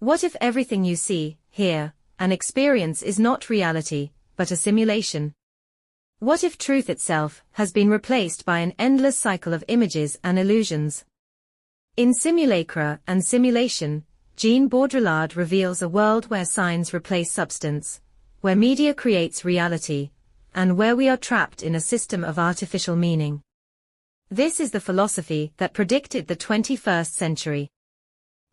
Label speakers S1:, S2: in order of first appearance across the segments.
S1: What if everything you see, hear, and experience is not reality, but a simulation? What if truth itself has been replaced by an endless cycle of images and illusions? In Simulacra and Simulation, Jean Baudrillard reveals a world where signs replace substance, where media creates reality, and where we are trapped in a system of artificial meaning. This is the philosophy that predicted the 21st century.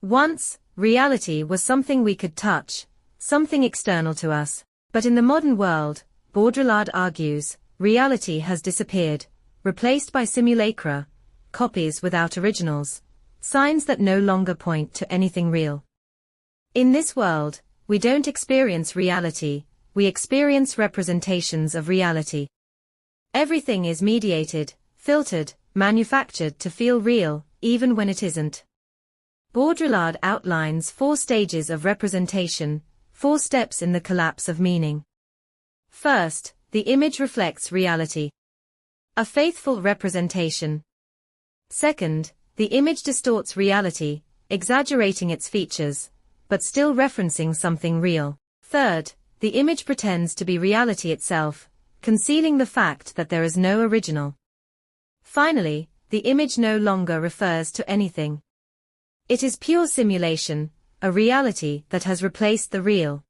S1: Once, reality was something we could touch, something external to us. But in the modern world, Baudrillard argues, reality has disappeared, replaced by simulacra, copies without originals, signs that no longer point to anything real. In this world, we don't experience reality, we experience representations of reality. Everything is mediated, filtered, manufactured to feel real, even when it isn't. Baudrillard outlines 4 stages of representation, 4 steps in the collapse of meaning. First, the image reflects reality. A faithful representation. Second, the image distorts reality, exaggerating its features, but still referencing something real. Third, the image pretends to be reality itself, concealing the fact that there is no original. Finally, the image no longer refers to anything. It is pure simulation, a reality that has replaced the real.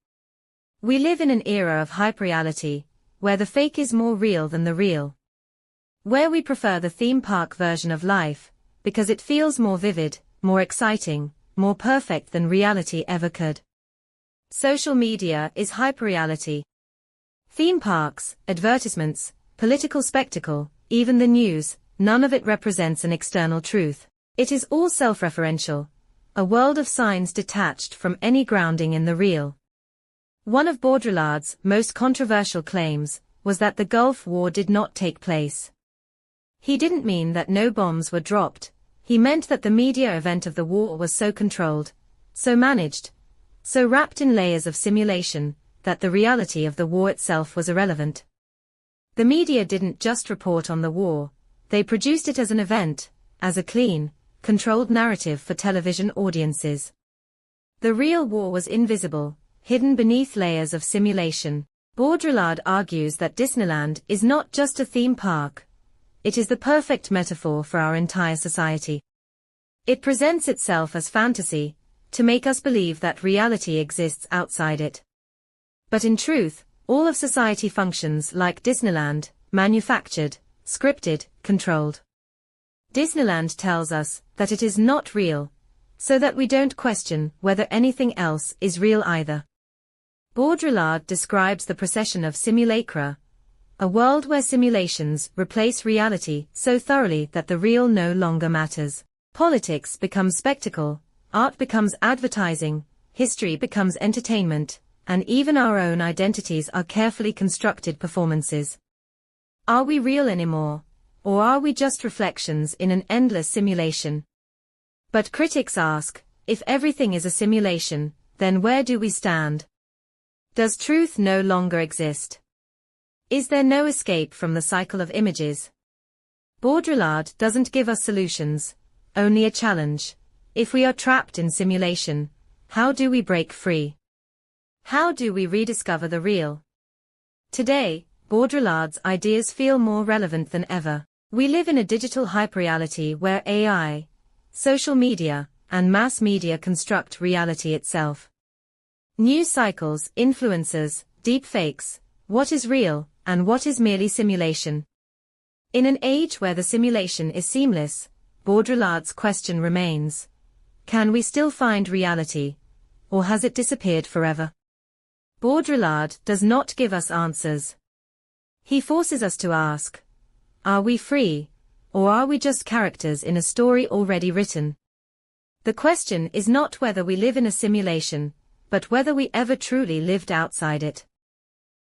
S1: We live in an era of hyperreality, where the fake is more real than the real. Where we prefer the theme park version of life, because it feels more vivid, more exciting, more perfect than reality ever could. Social media is hyperreality. Theme parks, advertisements, political spectacle, even the news, none of it represents an external truth. It is all self-referential, a world of signs detached from any grounding in the real. One of Baudrillard's most controversial claims was that the Gulf War did not take place. He didn't mean that no bombs were dropped, he meant that the media event of the war was so controlled, so managed, so wrapped in layers of simulation, that the reality of the war itself was irrelevant. The media didn't just report on the war, they produced it as an event, as a clean, controlled narrative for television audiences. The real war was invisible, hidden beneath layers of simulation. Baudrillard argues that Disneyland is not just a theme park. It is the perfect metaphor for our entire society. It presents itself as fantasy, to make us believe that reality exists outside it. But in truth, all of society functions like Disneyland, manufactured, scripted, controlled. Disneyland tells us that it is not real, so that we don't question whether anything else is real either. Baudrillard describes the procession of simulacra, a world where simulations replace reality so thoroughly that the real no longer matters. Politics becomes spectacle, art becomes advertising, history becomes entertainment, and even our own identities are carefully constructed performances. Are we real anymore, or are we just reflections in an endless simulation? But critics ask, if everything is a simulation, then where do we stand? Does truth no longer exist? Is there no escape from the cycle of images? Baudrillard doesn't give us solutions, only a challenge. If we are trapped in simulation, how do we break free? How do we rediscover the real? Today, Baudrillard's ideas feel more relevant than ever. We live in a digital hyperreality where AI, social media, and mass media construct reality itself. News cycles, influencers, deepfakes, what is real, and what is merely simulation? In an age where the simulation is seamless, Baudrillard's question remains. Can we still find reality, or has it disappeared forever? Baudrillard does not give us answers. He forces us to ask, are we free, or are we just characters in a story already written? The question is not whether we live in a simulation, but whether we ever truly lived outside it.